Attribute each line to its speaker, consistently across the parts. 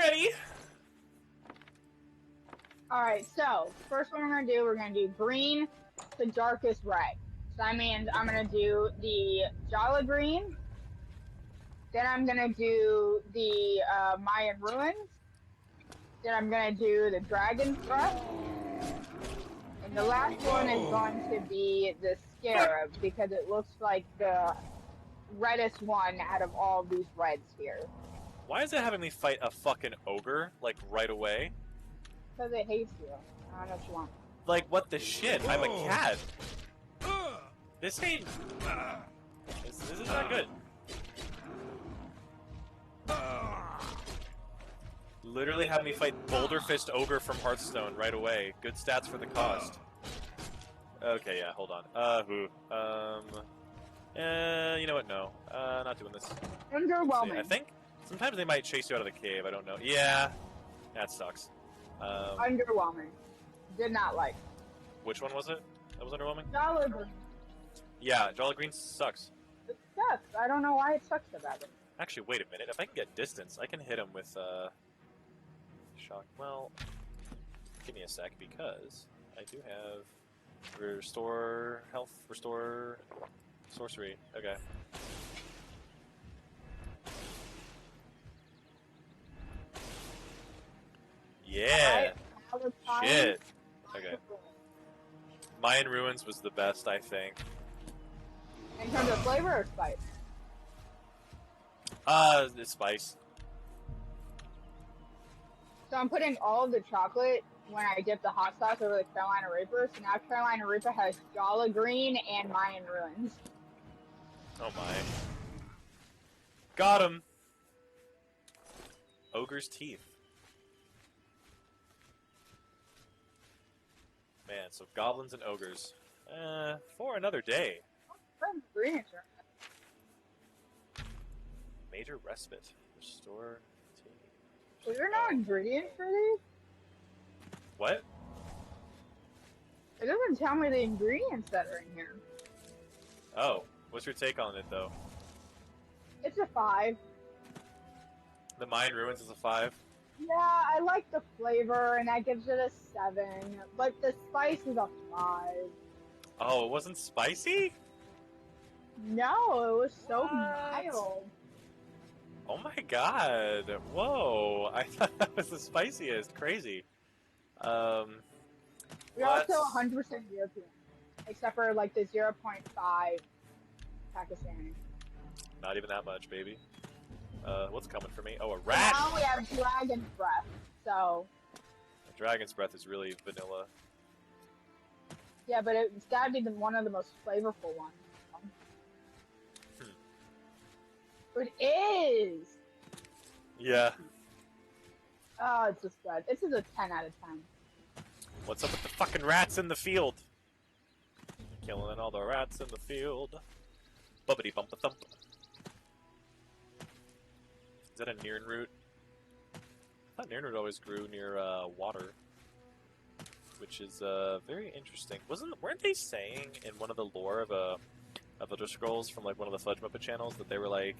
Speaker 1: ready.
Speaker 2: Alright, so, first one we're gonna do green to darkest red. So that means I'm gonna do the Jala Green, then I'm gonna do the Mayan Ruins, then I'm gonna do the Dragon's Breath, and the last one is going to be the Scarab, because it looks like the reddest one out of all of these reds here.
Speaker 1: Why is it having me fight a fucking ogre, like, right away?
Speaker 2: Because it hates you. I don't know what you want.
Speaker 1: Like, what the shit? I'm a cat. This ain't... This is not good. Literally have me fight Boulder Fist Ogre from Hearthstone right away. Good stats for the cost. Okay, yeah, hold on. You know what? No. Not doing this.
Speaker 2: Underwhelming.
Speaker 1: I think sometimes they might chase you out of the cave. I don't know. Yeah. That sucks.
Speaker 2: Underwhelming. Did not like.
Speaker 1: Which one was it? That was underwhelming?
Speaker 2: Jala Green.
Speaker 1: Yeah, Jolly Green sucks.
Speaker 2: It sucks. I don't know why it sucks so badly.
Speaker 1: Actually, wait a minute. If I can get distance, I can hit him with, shock. Well, give me a sec, because I do have restore health, restore sorcery. Okay. Yeah! Shit! Okay. Mayan Ruins was the best, I think.
Speaker 2: In terms of flavor or spice?
Speaker 1: It's spice.
Speaker 2: So I'm putting all of the chocolate when I dip the hot sauce over the Carolina Reaper. So now Carolina Reaper has Jala Green and Mayan Ruins.
Speaker 1: Oh my. Got him! Ogre's Teeth. Man, so goblins and ogres. For another day.
Speaker 2: Ingredients are.
Speaker 1: Major respite. Restore tea.
Speaker 2: Is there no ingredients for these?
Speaker 1: What?
Speaker 2: It doesn't tell me the ingredients that are in here.
Speaker 1: Oh, what's your take on it though?
Speaker 2: It's a 5.
Speaker 1: The Mayan Ruins is a 5.
Speaker 2: Yeah, I like the flavor, and that gives it a 7. But the spice is a 5.
Speaker 1: Oh, it wasn't spicy?
Speaker 2: No, it was so
Speaker 1: What?
Speaker 2: mild.
Speaker 1: Oh my god. Whoa. I thought that was the spiciest. Crazy.
Speaker 2: We're also 100% European. Except for like the 0.5 Pakistani.
Speaker 1: Not even that much, baby. What's coming for me? Oh, a rat!
Speaker 2: Now we have Dragon's Breath, so...
Speaker 1: Dragon's Breath is really vanilla.
Speaker 2: Yeah, but it's gotta be one of the most flavorful ones. It is!
Speaker 1: Yeah.
Speaker 2: Oh, it's just good. This is a 10 out of 10.
Speaker 1: What's up with the fucking rats in the field? Killing all the rats in the field. Bubbity bump a thump. Is that a Nirnroot? I thought Nirnroot always grew near water, which is very interesting. Weren't they saying in one of the lore of Elder Scrolls from like one of the Fudge Muppet channels that they were like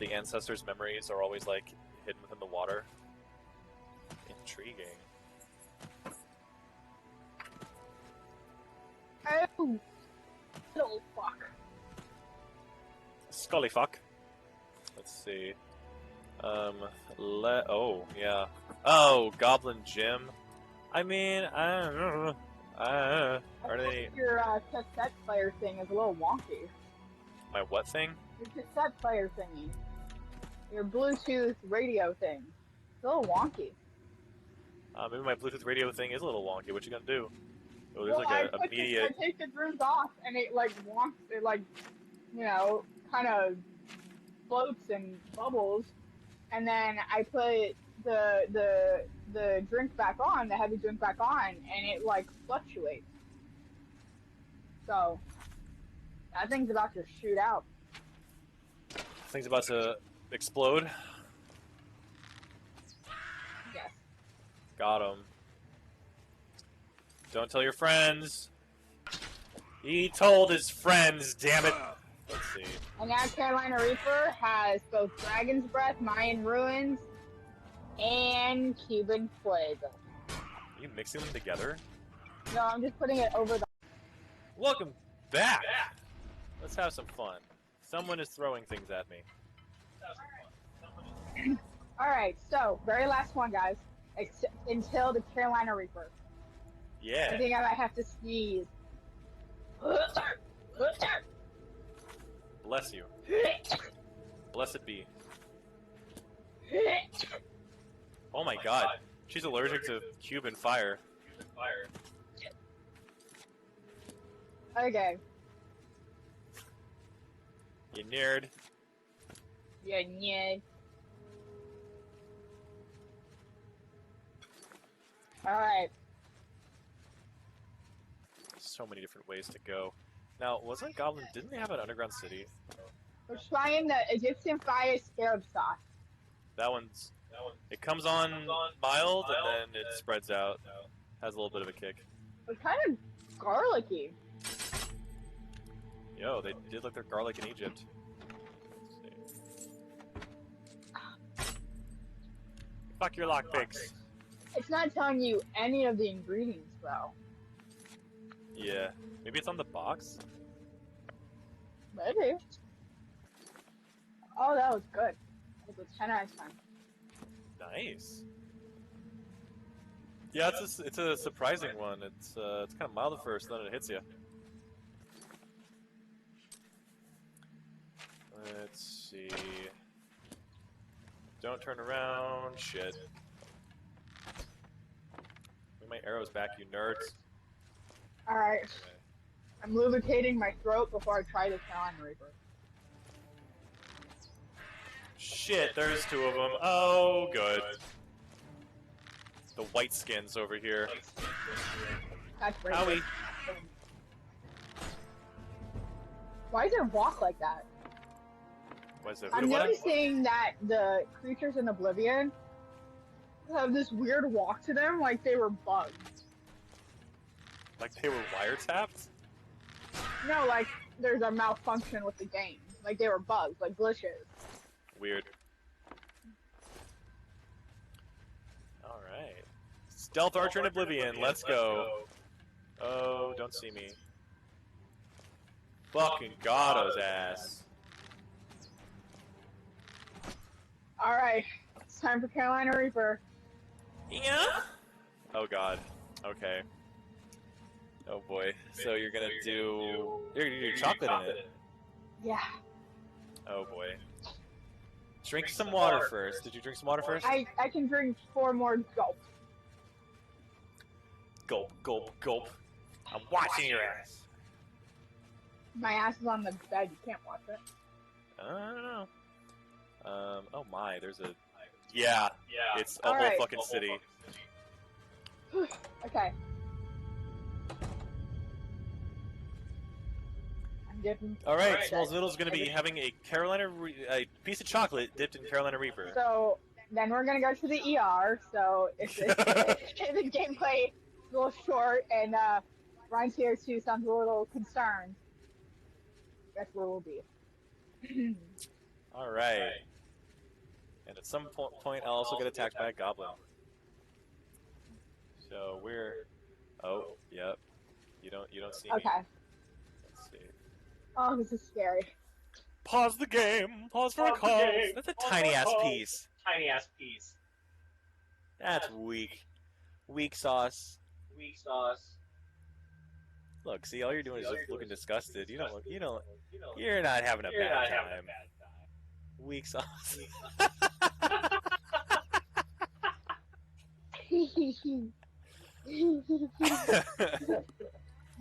Speaker 1: the ancestors' memories are always like hidden within the water? Intriguing.
Speaker 2: Oh, little fuck.
Speaker 1: Scully fuck. Let's see. Oh, yeah. Oh, Goblin Jim. I mean, I don't know. Are they...
Speaker 2: Your cassette player thing is a little wonky.
Speaker 1: My what thing?
Speaker 2: Your cassette player thingy. Your Bluetooth radio thing. It's a little wonky.
Speaker 1: Maybe my Bluetooth radio thing is a little wonky. What you gonna do? Oh, there's
Speaker 2: Well,
Speaker 1: like a immediate...
Speaker 2: I take the drums off, and it like wonks, it like, you know, kind of floats and bubbles, and then I put the drink back on, the heavy drink back on, and it like fluctuates. So that thing's about to shoot out.
Speaker 1: Thing's about to explode.
Speaker 2: Yes.
Speaker 1: Got him. Don't tell your friends. He told his friends, damn it. Let's see.
Speaker 2: And now Carolina Reaper has both Dragon's Breath, Mayan Ruins, and Cuban flavor.
Speaker 1: Are you mixing them together?
Speaker 2: No, I'm just putting it over the...
Speaker 1: Welcome back! Let's have some fun. Someone is throwing things at me.
Speaker 2: Alright, so, very last one, guys. Until the Carolina Reaper.
Speaker 1: Yeah.
Speaker 2: I think I might have to sneeze.
Speaker 1: Bless you. Blessed be. Oh my god. She's allergic to Cuban fire.
Speaker 2: Okay.
Speaker 1: You nerd.
Speaker 2: Yeah, yeah. Alright.
Speaker 1: So many different ways to go. Now, wasn't Goblin... Didn't they have an underground city?
Speaker 2: We're trying the Egyptian fire scarab sauce.
Speaker 1: That one's... It comes on mild, and then it spreads out. Has a little bit of a kick.
Speaker 2: It's kind of garlicky.
Speaker 1: Yo, they did look their garlic in Egypt. Fuck your lockpicks.
Speaker 2: It's not telling you any of the ingredients, though.
Speaker 1: Yeah. Maybe it's on the box?
Speaker 2: Maybe. Oh, that was good. It was a 10 out of 10.
Speaker 1: Nice. Yeah, it's a surprising one. It's kind of mild at first, then it hits you. Let's see. Don't turn around. Shit. Bring my arrows back, you nerds.
Speaker 2: Alright.
Speaker 1: Okay.
Speaker 2: I'm lubricating my throat before I try the Carolina Reaper.
Speaker 1: Shit, there's two of them. Oh, good. The white skins over here.
Speaker 2: That's great.
Speaker 1: Howie.
Speaker 2: Why does it walk like that?
Speaker 1: What is it?
Speaker 2: I'm
Speaker 1: What?
Speaker 2: noticing that the creatures in Oblivion have this weird walk to them, like they were bugs.
Speaker 1: Like they were wiretapped?
Speaker 2: No, like there's a malfunction with the game. Like they were bugs, like glitches.
Speaker 1: Weird. Alright. Stealth Archer in Oblivion, let's go. Oh, don't see me. Fucking Gato's ass.
Speaker 2: Alright, it's time for Carolina Reaper.
Speaker 1: Yeah? Oh god. Okay. Oh boy. So you're gonna do chocolate in it.
Speaker 2: Yeah.
Speaker 1: Oh boy. Drink some water first. Did you drink some water first?
Speaker 2: I can drink 4 more gulps.
Speaker 1: Gulp, gulp, gulp. I'm watching your ass.
Speaker 2: My ass is on the bed, you can't watch it.
Speaker 1: I don't know. Oh my, there's a... Yeah, it's a whole
Speaker 2: Alright.
Speaker 1: fucking city.
Speaker 2: Okay. I'm dipping.
Speaker 1: Alright, SmolsNoodle's gonna be having a a piece of chocolate dipped in Carolina Reaper.
Speaker 2: So, then we're gonna go to the ER, so if the gameplay is a little short and Ryan's here too sounds a little concerned, that's where we'll be.
Speaker 1: Alright. And at some point I'll also get attacked by a goblin. So we're... Oh, yep. You don't see me.
Speaker 2: Okay.
Speaker 1: Let's see.
Speaker 2: Oh, this is scary.
Speaker 1: Pause the game! Pause for a call! That's a tiny-ass piece.
Speaker 3: Tiny-ass piece.
Speaker 1: That's weak. Weak sauce.
Speaker 3: Weak sauce.
Speaker 1: Look, see, all you're doing is just looking disgusted. You're not having a bad time. Weak sauce.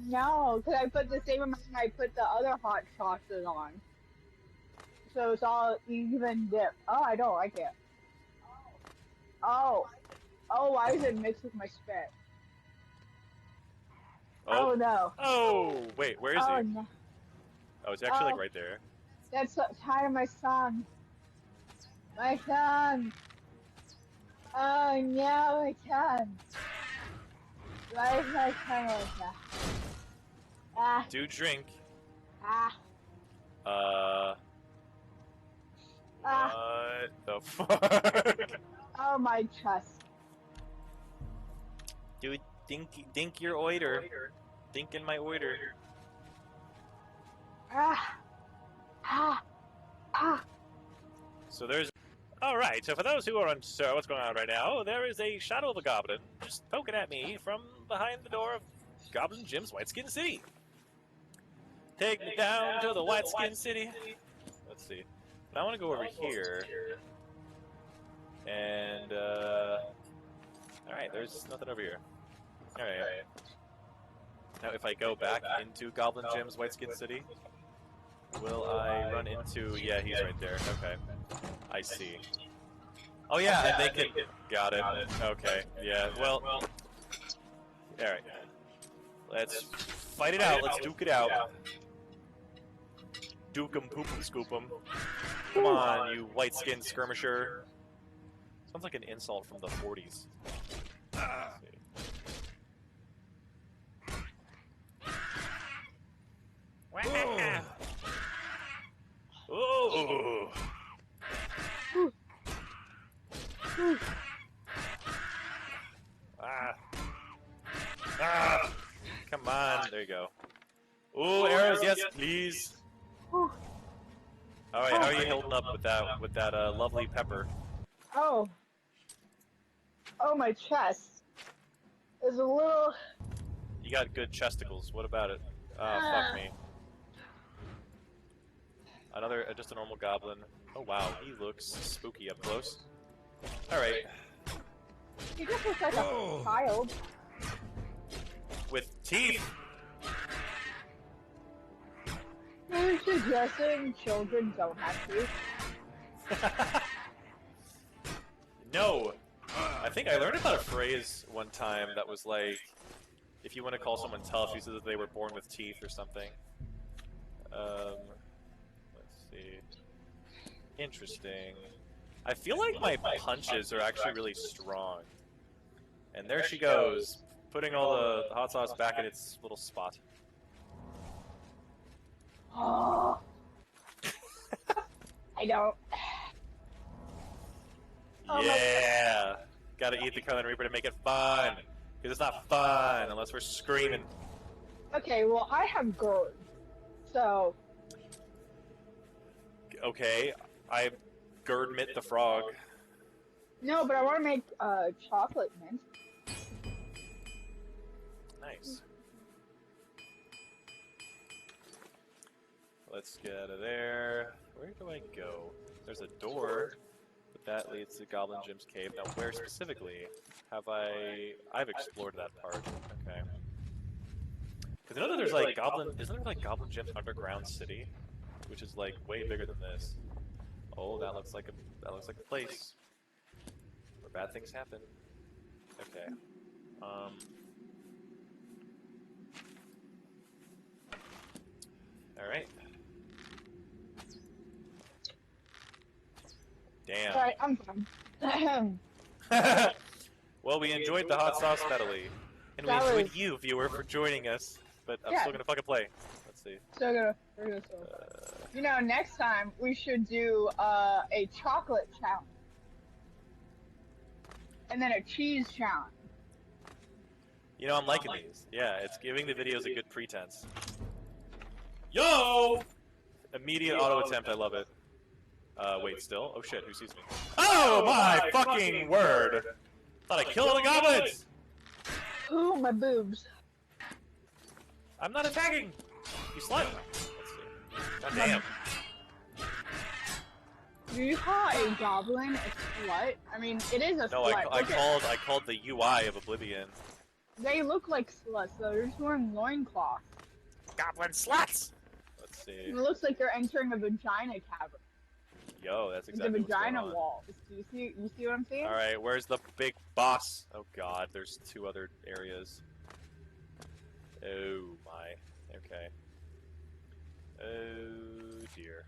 Speaker 2: No, because I put the same amount I put the other hot sauces on. So it's all even dip. Oh, I don't like it. Oh. Oh, why is it mixed with my spit? Oh, no.
Speaker 1: Oh, wait, where is
Speaker 2: Oh,
Speaker 1: he?
Speaker 2: no.
Speaker 1: Oh, it's actually like right there.
Speaker 2: That's so tired of my son. My son. Oh, no, my son. Why is my son like that? Ah,
Speaker 1: Do drink.
Speaker 2: ah,
Speaker 1: Uh...
Speaker 2: ah.
Speaker 1: What the fuck?
Speaker 2: Oh, my chest.
Speaker 1: Dude, dink your oiter. Dink in my oiter.
Speaker 2: Ah. Ah. Ah.
Speaker 1: So there's... Alright, so for those who are unsure what's going on right now, there is a shadow of a goblin just poking at me from behind the door of Goblin Jim's White Skin City. Take me down to the White Skin City. Let's see. But I want to go over here. And, alright, there's nothing over here. Alright. Now, if I go back into Goblin Jim's White Skin City, will I run into... Yeah, he's right there. Okay. I see. Oh, yeah, and they can... Got it. Okay, yeah, well... Alright. Let's fight it out. Let's duke it out. Duke 'em, poop 'em, scoop 'em. Come on, you white-skinned skirmisher. Sounds like an insult from the 40s. Oh! Ah! Come on, there you go. Ooh, arrows, yes, please. All right, how are you holding up with that lovely pepper?
Speaker 2: Oh. Oh, my chest is a little...
Speaker 1: You got good chesticles. What about it? Oh, fuck me. Another, just a normal goblin. Oh wow, he looks spooky up close. All right.
Speaker 2: He just looks like a child.
Speaker 1: With teeth.
Speaker 2: Are you suggesting children don't have teeth?
Speaker 1: No. I think I learned about a phrase one time that was like, if you want to call someone tough, you said that they were born with teeth or something. Let's see. Interesting. I feel like my punches are actually really strong. And there she goes, putting all the hot sauce back in its little spot.
Speaker 2: Oh. I don't. Oh
Speaker 1: Yeah! Gotta eat the Carolina Reaper to make it fun! Because it's not fun unless we're screaming.
Speaker 2: Okay, well, I have GERD. So.
Speaker 1: Okay, I Gerd-mit the frog.
Speaker 2: No, but I want to make chocolate mint.
Speaker 1: Nice. Let's get out of there. Where do I go? There's a door, but that leads to Goblin Jim's cave. Now, where specifically have I've explored that part. Okay. Because I know that there's like isn't there like Goblin Jim's underground city, which is like way bigger than this. Oh, that looks like a place where bad things happen. Okay. All right. Damn.
Speaker 2: Alright, I'm fine.
Speaker 1: Well, we enjoyed the hot sauce medley, and we enjoyed you, viewer, for joining us. But I'm still gonna fucking play. Let's see.
Speaker 2: We're gonna you know, next time we should do a chocolate challenge, and then a cheese challenge.
Speaker 1: You know, I'm liking these. Yeah, it's giving the videos a good pretense. Yo! Immediate auto attempt. I love it. Wait, still? Oh shit, who sees me? Oh my fucking word! Thought I killed all the goblins!
Speaker 2: Ooh, my boobs.
Speaker 1: I'm not attacking! You slut! Let's see. God damn.
Speaker 2: Do you call a goblin a slut? I mean, it is a
Speaker 1: No,
Speaker 2: slut.
Speaker 1: I called the UI of Oblivion.
Speaker 2: They look like sluts, though. They're just wearing loincloths.
Speaker 1: Goblin sluts! Let's see.
Speaker 2: It looks like they're entering a vagina cavern.
Speaker 1: Yo, that's exactly
Speaker 2: The vagina
Speaker 1: what's going on.
Speaker 2: wall. Do you see what I'm saying?
Speaker 1: Alright, where's the big boss? Oh god, there's two other areas. Oh my. Okay. Oh dear.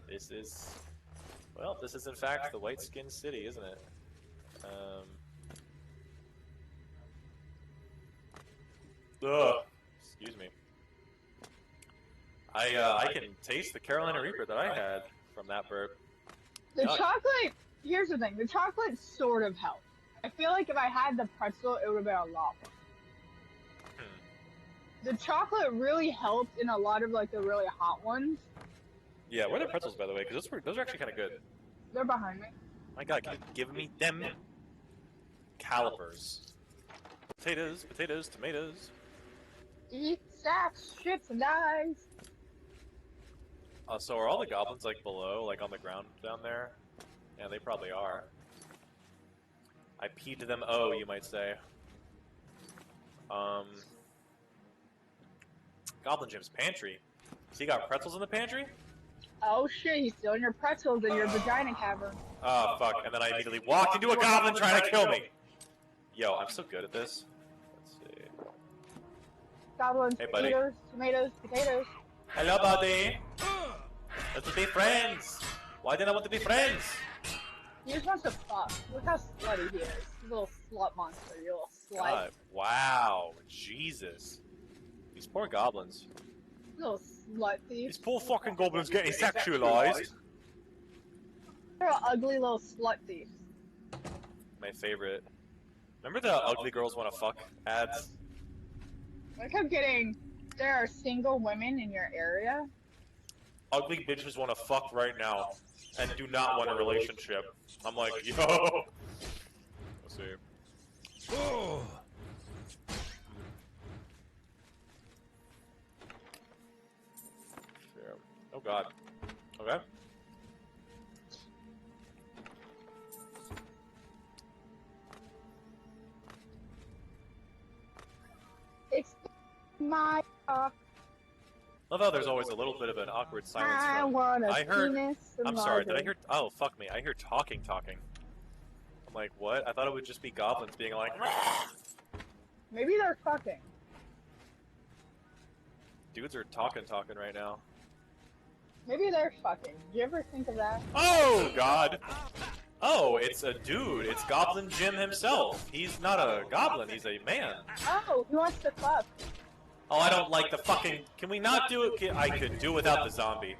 Speaker 1: This is... Well, this is in fact the White Skin City, isn't it? Ugh. Excuse me. I can taste the Carolina Reaper that I had from that burp.
Speaker 2: The
Speaker 1: Yuck.
Speaker 2: chocolate here's the thing. The chocolate sort of helped. I feel like if I had the pretzel, it would have been a lot worse. The chocolate really helped in a lot of like the really hot ones.
Speaker 1: Yeah, where are the pretzels, by the way? Because those are actually kind of good.
Speaker 2: They're behind me.
Speaker 1: My God, can you give me them calipers? Potatoes, potatoes, tomatoes.
Speaker 2: Eat sacks, shits, and dies.
Speaker 1: So are all the goblins like below, like on the ground down there? Yeah, they probably are. I peed to them. Oh, you might say. Goblin Jim's pantry. So you got pretzels in the pantry?
Speaker 2: Oh shit, he's stealing your pretzels in your vagina cavern.
Speaker 1: Oh fuck! And then I immediately walked into a goblin trying to kill me. Yo, I'm so good at this. Let's see.
Speaker 2: Goblins,
Speaker 1: Hey, buddy.
Speaker 2: potatoes, tomatoes, potatoes.
Speaker 1: Hello, buddy. Let's be friends. Why didn't I want to be friends?
Speaker 2: He just wants to fuck. Look how slutty he is. He's a little slut monster, you little slut.
Speaker 1: God, wow, Jesus. These poor goblins.
Speaker 2: You little slut thief.
Speaker 1: These poor fucking goblins getting sexualized.
Speaker 2: You're an ugly little slut thief.
Speaker 1: My favorite. Remember the ugly girls wanna fuck ads?
Speaker 2: I kept getting, there are single women in your area.
Speaker 1: Ugly bitches wanna fuck right now and do not want a relationship. I'm like, yo. Let's see. Oh god. Okay.
Speaker 2: It's my
Speaker 1: Love how there's always a little bit of an awkward silence.
Speaker 2: I want a
Speaker 1: I heard.
Speaker 2: penis.
Speaker 1: I'm sorry. Did I hear? Oh fuck me! I hear talking. I'm like, what? I thought it would just be goblins being like.
Speaker 2: Maybe they're fucking.
Speaker 1: Dudes are talking right now.
Speaker 2: Maybe they're fucking. Did you ever think of that?
Speaker 1: Oh god. Oh, it's a dude. It's Goblin Jim himself. He's not a goblin. He's a man.
Speaker 2: Oh, he wants to fuck.
Speaker 1: Oh, I don't like the fucking... Can we not do it? I could do without the zombie.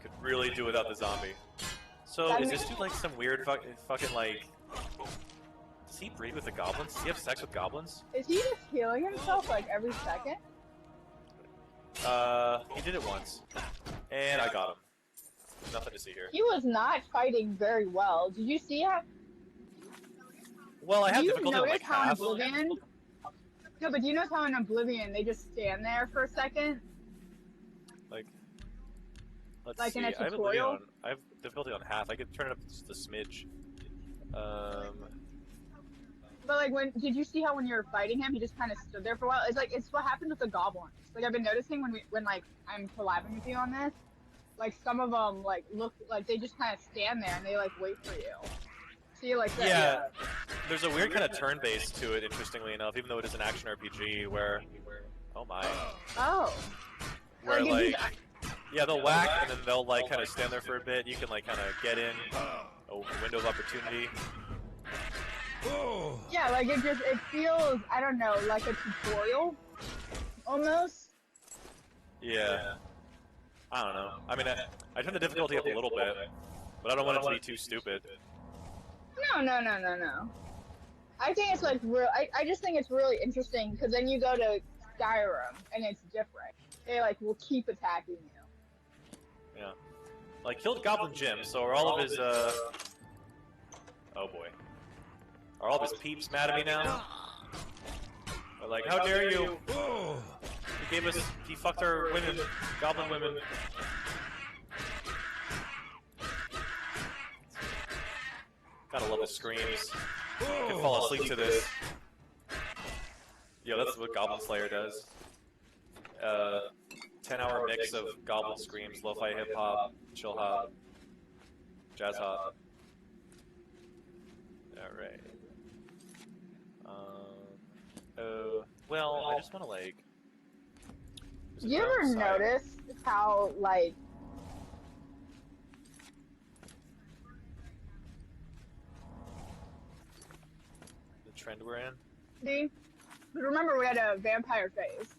Speaker 1: Could really do without the zombie. So, is this dude like some weird fucking like... Does he breed with the goblins? Does he have sex with goblins?
Speaker 2: Is he just healing himself like every second?
Speaker 1: He did it once. And I got him. Nothing to see here.
Speaker 2: He was not fighting very well. Did you see how?
Speaker 1: Well, I have
Speaker 2: Do you
Speaker 1: difficulty on
Speaker 2: notice
Speaker 1: like
Speaker 2: how in
Speaker 1: half.
Speaker 2: Oblivion? No, but do you notice how in Oblivion they just stand there for a second?
Speaker 1: Like, let's
Speaker 2: Like
Speaker 1: see.
Speaker 2: in a
Speaker 1: I have
Speaker 2: tutorial?
Speaker 1: I have difficulty on half. I could turn it up just a smidge.
Speaker 2: But like, did you see how when you were fighting him, he just kind of stood there for a while? It's what happened with the goblins. Like I've been noticing when like I'm collabing with you on this, like some of them like look like they just kind of stand there and they like wait for you. See like that?
Speaker 1: Yeah, there's a weird kind of turn-based to it. Interestingly enough, even though it is an action RPG, where oh my,
Speaker 2: Oh.
Speaker 1: where
Speaker 2: Like,
Speaker 1: like yeah they'll whack and then they'll like kind of stand there for a bit. You can like kind of get in a window of opportunity.
Speaker 2: Yeah, like it feels, I don't know, like a tutorial, almost.
Speaker 1: Yeah. I don't know. I mean, I turned the difficulty up a little bit, but I don't want it to be too stupid.
Speaker 2: No. I think it's like real. I just think it's really interesting because then you go to Skyrim and it's different. They like will keep attacking you.
Speaker 1: Yeah. Like killed Goblin Jim, so are all of his oh boy. Are all of his peeps mad at me now? They're like, how dare you? He fucked our women, goblin women. Gotta love his screams. Can fall asleep to this. Yo, that's what Goblin Slayer does. 10-hour mix of goblin screams, lo-fi hip-hop, chill hop, jazz hop. Alright. Well, I just want to like...
Speaker 2: You ever notice how like
Speaker 1: the trend we're in?
Speaker 2: see? But remember, we had a vampire phase.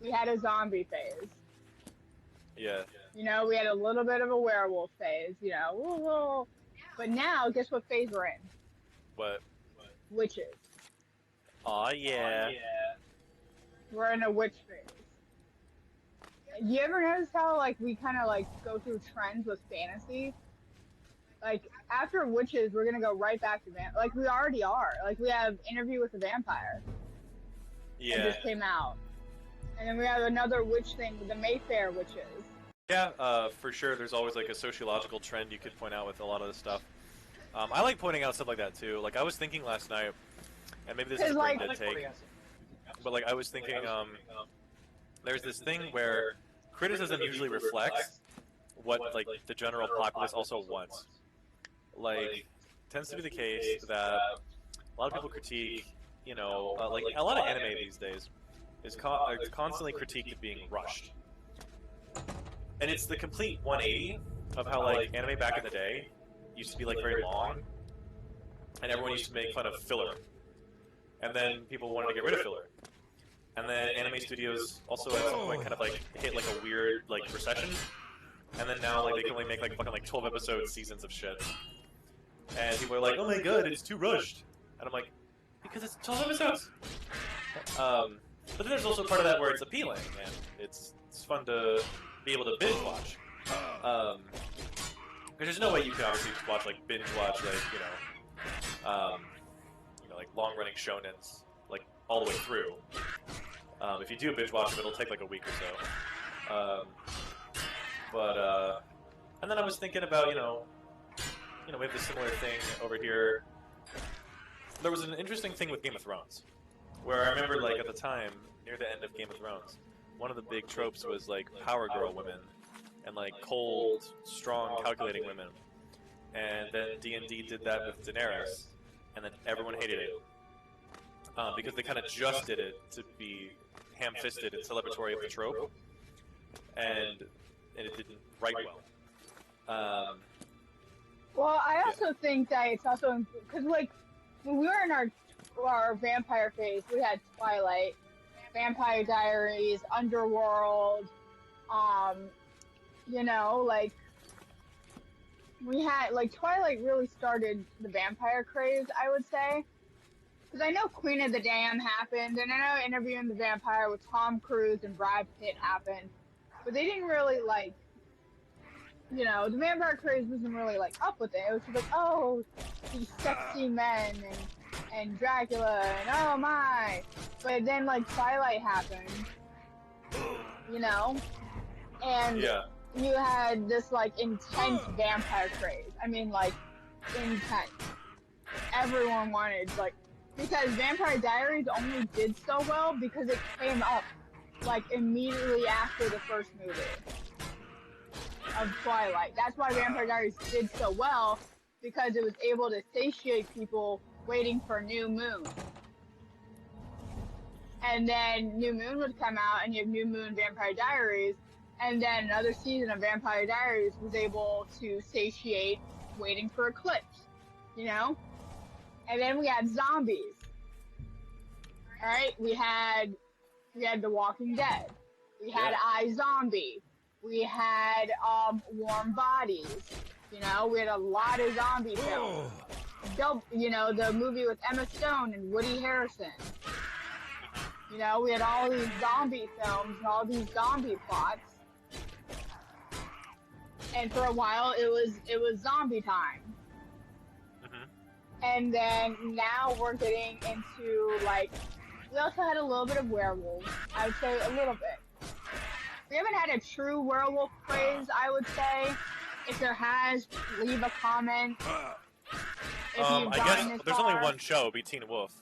Speaker 2: We had a zombie phase.
Speaker 1: Yeah.
Speaker 2: You know, we had a little bit of a werewolf phase. You know, But now, guess what phase we're in?
Speaker 1: What?
Speaker 2: Witches.
Speaker 1: Aw, yeah.
Speaker 2: We're in a witch phase. You ever notice how like we kind of like go through trends with fantasy? Like after witches, we're gonna go right back to like we already are. Like we have Interview with the Vampire.
Speaker 1: Yeah.
Speaker 2: That just came out, and then we have another witch thing with the Mayfair witches.
Speaker 1: Yeah, for sure. There's always like a sociological trend you could point out with a lot of this stuff. I like pointing out stuff like that too. Like I was thinking last night, and maybe this is a brain dead take, but like I was thinking, there's this thing where criticism usually reflects what like the general populace also wants. Like, tends to be the case that a lot of people critique, you know, like a lot of anime these days is constantly critiqued of being rushed. And it's the complete 180 of how like anime back in the day used to be like very long, and everyone used to make fun of filler. And then people wanted to get rid of filler. And then anime studios also at some point kind of like hit like a weird like recession. And then now like they can only make like fucking like 12 episode seasons of shit. And people are like, oh my god, it's too rushed. And I'm like, because it's 12 episodes. But then there's also part of that where it's appealing and it's fun to be able to binge watch. Because there's no way you can obviously just watch like binge watch like like long running shonens like all the way through. If you do binge watch them, it'll take like a week or so. And then I was thinking about, you know, we have this similar thing over here. There was an interesting thing with Game of Thrones, where I remember, like, at the time, near the end of Game of Thrones, one of the big tropes was, like, power girl women, and, like, cold, strong, calculating women. And then D&D did that with Daenerys, and then everyone hated it. Because they kind of just did it to be ham-fisted and celebratory of the trope, and it didn't write well.
Speaker 2: Well, I also think that it's also because like when we were in our vampire phase, we had Twilight, Vampire Diaries, Underworld, you know, like we had like Twilight really started the vampire craze, I would say. Because I know Queen of the Dam happened, and I know Interviewing the Vampire with Tom Cruise and Brad Pitt happened, but they didn't really like. You know, the vampire craze wasn't really like up with it. It was just like, oh, these sexy men and Dracula and oh my. But then like Twilight happened, you know, and you had this like intense vampire craze. I mean, like intense. Everyone wanted like because Vampire Diaries only did so well because it came up like immediately after the first movie of Twilight. That's why Vampire Diaries did so well, because it was able to satiate people waiting for New Moon. And then New Moon would come out, and you have New Moon Vampire Diaries, and then another season of Vampire Diaries was able to satiate waiting for Eclipse, you know? And then we had zombies. Alright, we had The Walking Dead. We had iZombie. We had Warm Bodies, you know, we had a lot of zombie films. You know, the movie with Emma Stone and Woody Harrelson. You know, we had all these zombie films and all these zombie plots. And for a while, it was zombie time. And then now we're getting into like, we also had a little bit of werewolves. I would say a little bit. We haven't had a true werewolf craze, I would say. If there has, leave a comment.
Speaker 1: I guess there's only one show, be Teen Wolf.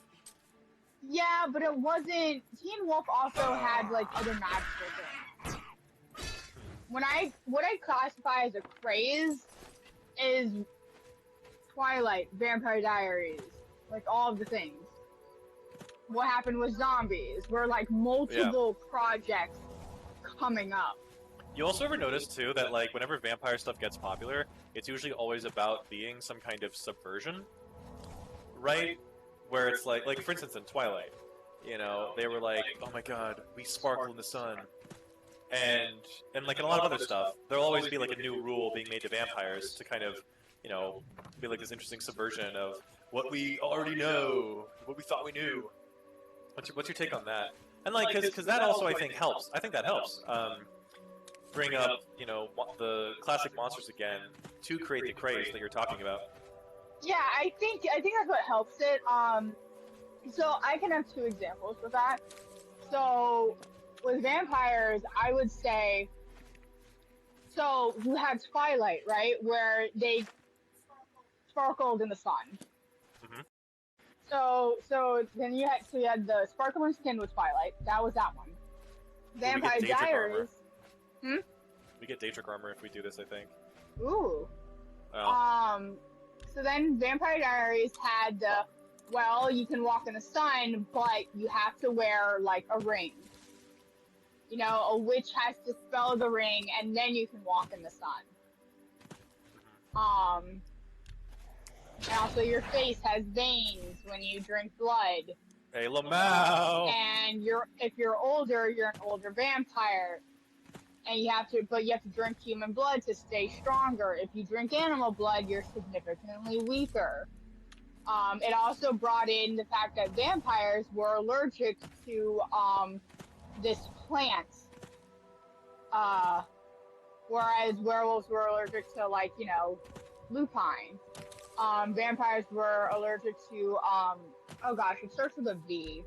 Speaker 2: Yeah, but it wasn't. Teen Wolf also had like other magical things. What I classify as a craze is Twilight, Vampire Diaries, like all of the things. What happened with zombies? Were like multiple projects coming up.
Speaker 1: You also ever notice too that like whenever vampire stuff gets popular, it's usually always about being some kind of subversion, right? Where it's like for instance in Twilight, you know, they were like, oh my god, we sparkle in the sun, and like in a lot of other stuff, there'll always be like a new rule being made to vampires to kind of, you know, be like this interesting subversion of what we already know, what we thought we knew. What's your take on that? And like, because that also I think helps. I think that helps. Bring up, you know, the classic monsters again to create the craze that you're talking about.
Speaker 2: Yeah, I think that's what helps it. So I can have two examples with that. So with vampires, I would say, so you had Twilight, right, where they sparkled in the sun.
Speaker 1: Mm-hmm.
Speaker 2: So then you had the sparkling skin with Twilight. That was that one. Vampire Diaries.
Speaker 1: We get Daedric armor if we do this, I think.
Speaker 2: Ooh.
Speaker 1: Oh.
Speaker 2: So then Vampire Diaries had the, well, you can walk in the sun, but you have to wear like a ring. You know, a witch has to spell the ring, and then you can walk in the sun. And also your face has veins when you drink blood.
Speaker 1: Hey, Lamau!
Speaker 2: And if you're older, you're an older vampire. And you have to drink human blood to stay stronger. If you drink animal blood, you're significantly weaker. It also brought in the fact that vampires were allergic to this plant, whereas werewolves were allergic to, like, you know, lupine. Vampires were allergic to oh gosh, it starts with a V.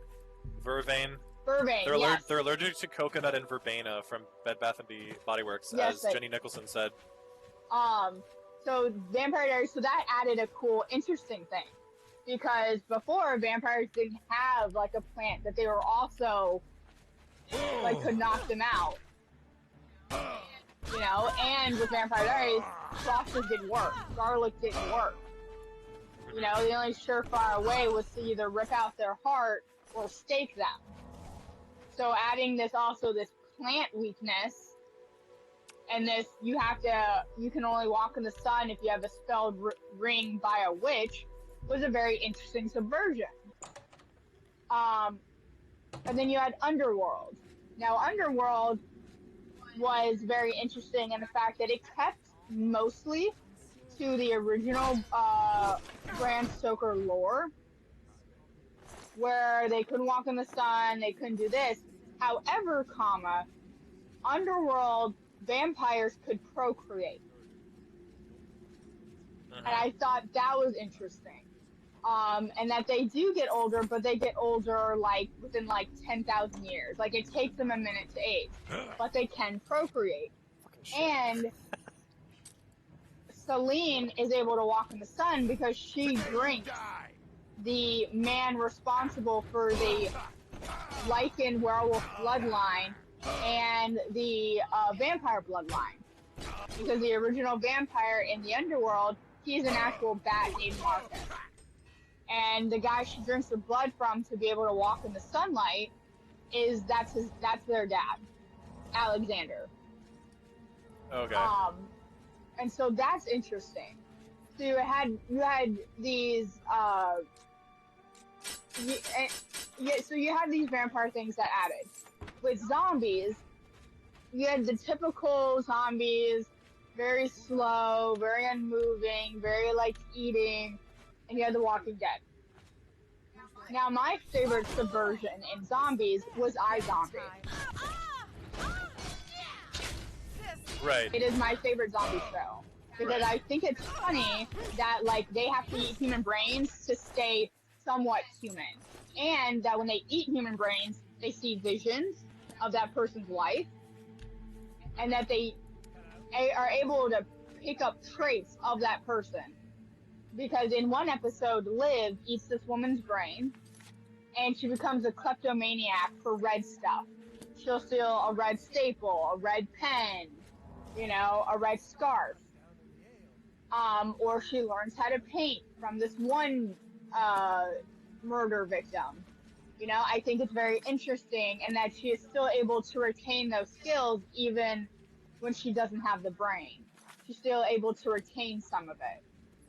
Speaker 1: Vervain.
Speaker 2: Vervain,
Speaker 1: yes. They're allergic to coconut and verbena from Bed Bath & Body Works, yes, as Jenny Nicholson said.
Speaker 2: So Vampire Diaries, so that added a cool, interesting thing. Because before, vampires didn't have, like, a plant that they were also, like, could knock them out. You know, and with Vampire Diaries, sauces didn't work. Garlic didn't work. You know, the only surefire way was to either rip out their heart or stake them. So adding this plant weakness, and this, you can only walk in the sun if you have a spelled ring by a witch, was a very interesting subversion. And then you had Underworld. Now, Underworld was very interesting in the fact that it kept mostly to the original Bram Stoker lore, where they couldn't walk in the sun, they couldn't do this. However, Underworld vampires could procreate. And I thought that was interesting. And that they do get older, but they get older, like, within, like, 10,000 years. Like, it takes them a minute to age. But they can procreate. And Selene is able to walk in the sun because she drinks the man responsible for the Lycan werewolf bloodline and the vampire bloodline. Because the original vampire in the Underworld, he's an actual bat named Marcus. And the guy she drinks the blood from to be able to walk in the sunlight that's their dad, Alexander.
Speaker 1: Okay.
Speaker 2: And so that's interesting. So you had these so you had these vampire things that added. With zombies, you had the typical zombies, very slow, very unmoving, very, like, eating, and you had the Walking Dead. Now, my favorite subversion in zombies was iZombie.
Speaker 1: Right.
Speaker 2: It is my favorite zombie show. Because I think it's funny that, like, they have to eat human brains to stay somewhat human. And that when they eat human brains, they see visions of that person's life. And that they are able to pick up traits of that person. Because in one episode, Liv eats this woman's brain, and she becomes a kleptomaniac for red stuff. She'll steal a red staple, a red pen, you know, a red scarf. Or she learns how to paint from this one murder victim. You know, I think it's very interesting, and that she is still able to retain those skills even when she doesn't have the brain. She's still able to retain some of it.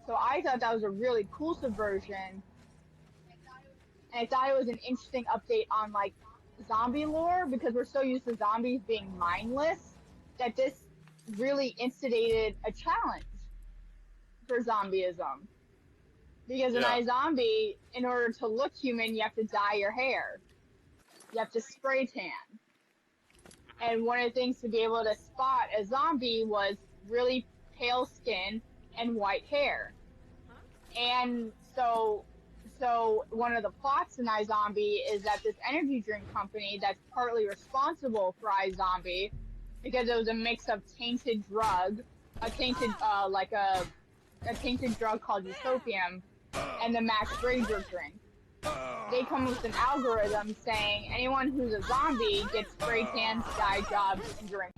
Speaker 2: So I thought that was a really cool subversion. And I thought it was an interesting update on, like, zombie lore, because we're so used to zombies being mindless, that this really instigated a challenge. for zombieism. Because an
Speaker 1: Yeah.
Speaker 2: iZombie, in order to look human, you have to dye your hair. You have to spray tan. And one of the things to be able to spot a zombie was really pale skin and white hair. And so one of the plots in iZombie is that this energy drink company that's partly responsible for iZombie, because it was a mix of tainted drug, a tainted drug called utopium, and the Max Rager drink. They come up with an algorithm saying anyone who's a zombie gets spray tans, dye jobs, and drink